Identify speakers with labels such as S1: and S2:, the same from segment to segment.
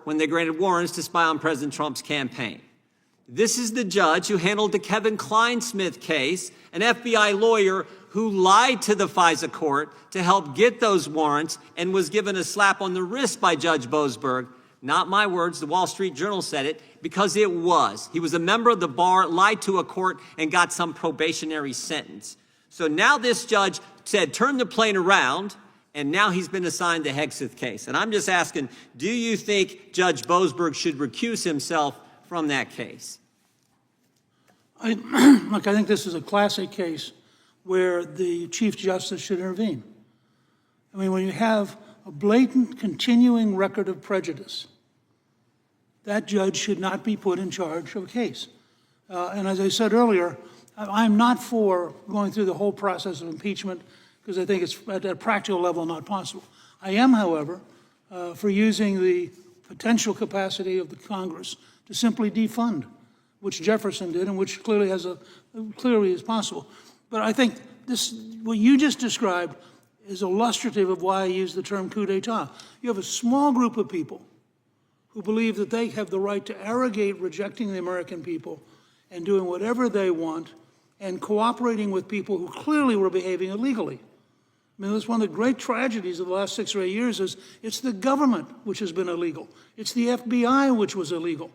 S1: when they granted warrants to spy on President Trump's campaign. This is the judge who handled the Kevin Kleinsmith case, an FBI lawyer who lied to the FISA court to help get those warrants and was given a slap on the wrist by Judge Boasberg. Not my words, the Wall Street Journal said it, because it was. He was a member of the bar, lied to a court, and got some probationary sentence. So now this judge said, turn the plane around, and now he's been assigned the Heith case. And I'm just asking, do you think Judge Boasberg should recuse himself from that case?
S2: Look, I think this is a classic case where the Chief Justice should intervene. I mean, when you have a blatant, continuing record of prejudice, that judge should not be put in charge of a case. And as I said earlier, I'm not for going through the whole process of impeachment because I think it's at a practical level not possible. I am, however, for using the potential capacity of the Congress to simply defund, which Jefferson did and which clearly is possible. But I think what you just described is illustrative of why I use the term coup d'etat. You have a small group of people who believe that they have the right to arrogate rejecting the American people and doing whatever they want and cooperating with people who clearly were behaving illegally. I mean, that's one of the great tragedies of the last 6 or 8 years is it's the government which has been illegal. It's the FBI which was illegal.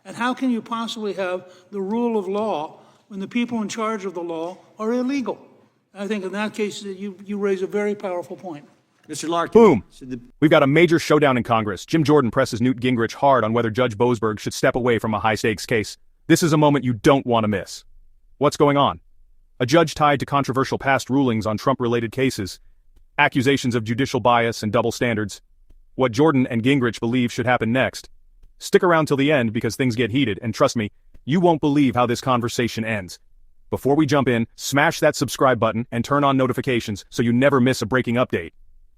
S2: And how can you possibly have the rule of law when the people in charge of the law are illegal? I think in that case, you raise a very powerful point.
S1: Mr. Larkin.
S3: Boom. We've got a major showdown in Congress. Jim Jordan presses Newt Gingrich hard on whether Judge Boasberg should step away from a high-stakes case. This is a moment you don't want to miss. What's going on? A judge tied to controversial past rulings on Trump-related cases, accusations of judicial bias and double standards. What Jordan and Gingrich believe should happen next. Stick around till the end because things get heated, and trust me, you won't believe how this conversation ends. Before we jump in, smash that subscribe button and turn on notifications so you never miss a breaking update.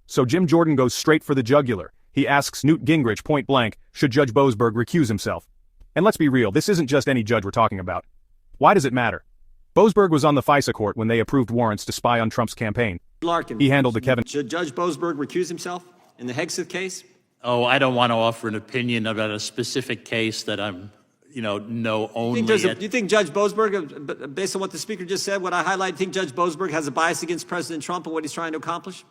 S3: So Jim Jordan goes straight for the jugular. He asks Newt Gingrich point blank, should Judge Boasberg recuse himself? And let's be real, this isn't just any judge we're talking about. Why does it matter? Boasberg was on the FISA court when they approved warrants to spy on Trump's campaign.
S1: Larkin.
S3: He handled the Kevin.
S1: Should Judge Boasberg recuse himself in the Heith case?
S4: Oh, I don't want to offer an opinion about a specific case that I'm, know only.
S1: Do you think Judge Boasberg, based on what the speaker just said, what I highlight, think Judge Boasberg has a bias against President Trump and what he's trying to accomplish?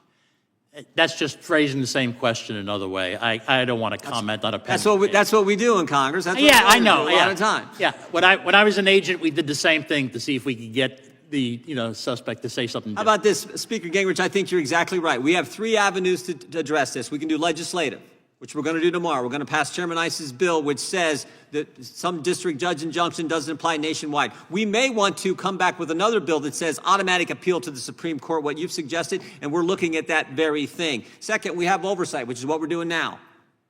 S4: That's just phrasing the same question another way. I don't want to comment on a pending
S1: That's what we do in Congress. That's what
S4: yeah, I know.
S1: A lot of time.
S4: Yeah, when I was an agent, we did the same thing to see if we could get the suspect to say something different.
S1: How about this, Speaker Gingrich? I think you're exactly right. We have 3 avenues to address this. We can do legislative, which we're going to do tomorrow. We're going to pass Chairman Iss's bill, which says that some district judge injunction doesn't apply nationwide. We may want to come back with another bill that says automatic appeal to the Supreme Court, what you've suggested, and we're looking at that very thing. Second, we have oversight, which is what we're doing now.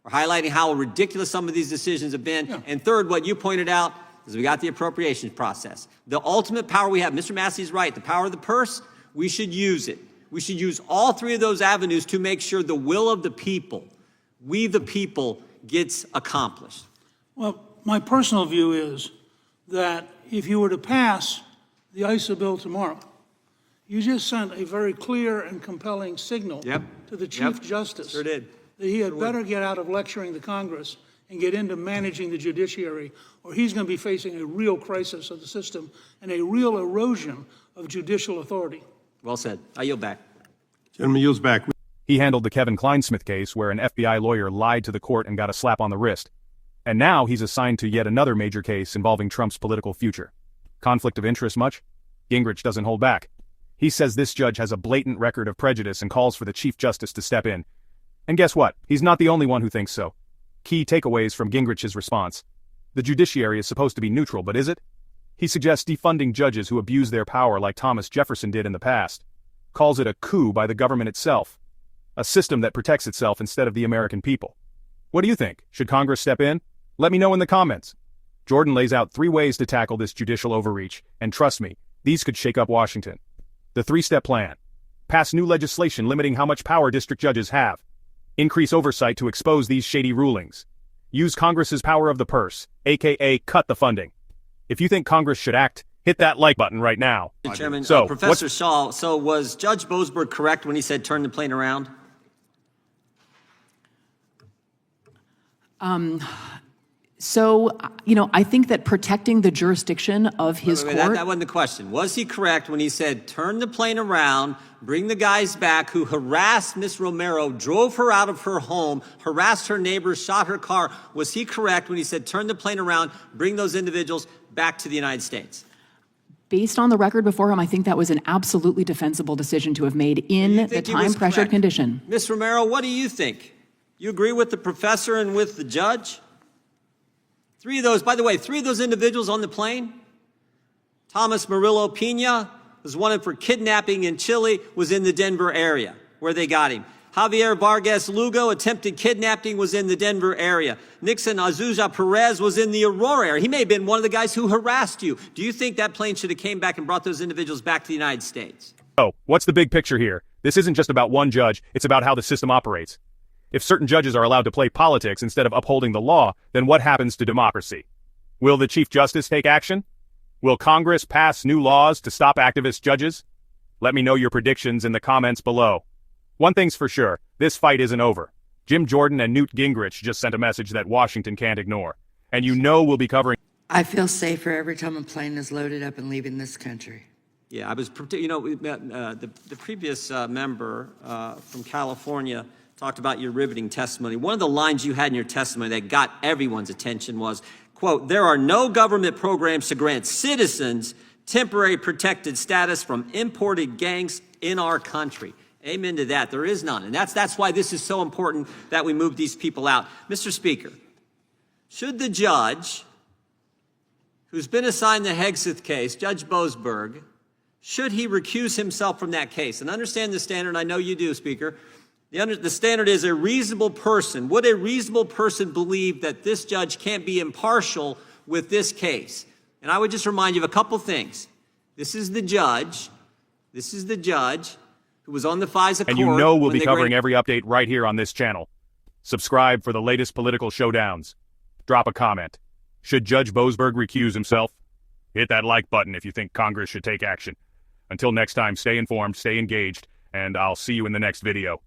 S1: We're highlighting how ridiculous some of these decisions have been. Yeah. And third, what you pointed out is we got the appropriations process. The ultimate power we have, Mr. Massey's right, the power of the purse, we should use it. We should use all 3 of those avenues to make sure the will of the people, we the people, gets accomplished.
S2: Well, my personal view is that if you were to pass the ISA bill tomorrow, you just sent a very clear and compelling signal to the Chief Justice
S1: that
S2: he had better get out of lecturing the Congress and get into managing the judiciary, or he's going to be facing a real crisis of the system and a real erosion of judicial authority.
S1: Well said. I yield back.
S5: Gentleman yields back.
S3: He handled the Kevin Kleinsmith case where an FBI lawyer lied to the court and got a slap on the wrist. And now he's assigned to yet another major case involving Trump's political future. Conflict of interest much? Gingrich doesn't hold back. He says this judge has a blatant record of prejudice and calls for the Chief Justice to step in. And guess what? He's not the only one who thinks so. Key takeaways from Gingrich's response. The judiciary is supposed to be neutral, but is it? He suggests defunding judges who abuse their power like Thomas Jefferson did in the past. Calls it a coup by the government itself. A system that protects itself instead of the American people. What do you think? Should Congress step in? Let me know in the comments. Jordan lays out 3 ways to tackle this judicial overreach, and trust me, these could shake up Washington. The 3-step plan. Pass new legislation limiting how much power district judges have. Increase oversight to expose these shady rulings. Use Congress's power of the purse, aka cut the funding. If you think Congress should act, hit that like button right now.
S1: Chairman, Professor Shaw, so was Judge Boasberg correct when he said turn the plane around?
S5: So, I think that protecting the jurisdiction of his
S1: Wait,
S5: court.
S1: that wasn't the question. Was he correct when he said, turn the plane around, bring the guys back who harassed Miss Romero, drove her out of her home, harassed her neighbors, shot her car? Was he correct when he said, turn the plane around, bring those individuals back to the United States?
S5: Based on the record before him, I think that was an absolutely defensible decision to have made in the time-pressured condition.
S1: Miss Romero, what do you think? You agree with the professor and with the judge? By the way, three of those individuals on the plane, Thomas Murillo Pena was wanted for kidnapping in Chile, was in the Denver area where they got him. Javier Vargas Lugo, attempted kidnapping, was in the Denver area. Nixon Azusa Perez was in the Aurora area. He may have been one of the guys who harassed you. Do you think that plane should have came back and brought those individuals back to the United States?
S3: Oh, what's the big picture here? This isn't just about one judge, it's about how the system operates. If certain judges are allowed to play politics instead of upholding the law, then what happens to democracy? Will the Chief Justice take action? Will Congress pass new laws to stop activist judges? Let me know your predictions in the comments below. One thing's for sure, this fight isn't over. Jim Jordan and Newt Gingrich just sent a message that Washington can't ignore. And we'll be covering.
S6: I feel safer every time a plane is loaded up and leaving this country.
S1: Yeah, I was, the previous member from California talked about your riveting testimony. One of the lines you had in your testimony that got everyone's attention was, quote, there are no government programs to grant citizens temporary protected status from imported gangs in our country. Amen to that. There is none. And that's why this is so important that we move these people out. Mr. Speaker, should the judge who's been assigned the Heith case, Judge Boasberg, should he recuse himself from that case? And understand the standard. I know you do, Speaker. The standard is a reasonable person. Would a reasonable person believe that this judge can't be impartial with this case? And I would just remind you of a couple things. This is the judge who was on the FISA court.
S3: And we'll be covering every update right here on this channel. Subscribe for the latest political showdowns. Drop a comment. Should Judge Boasberg recuse himself? Hit that like button if you think Congress should take action. Until next time, stay informed, stay engaged, and I'll see you in the next video.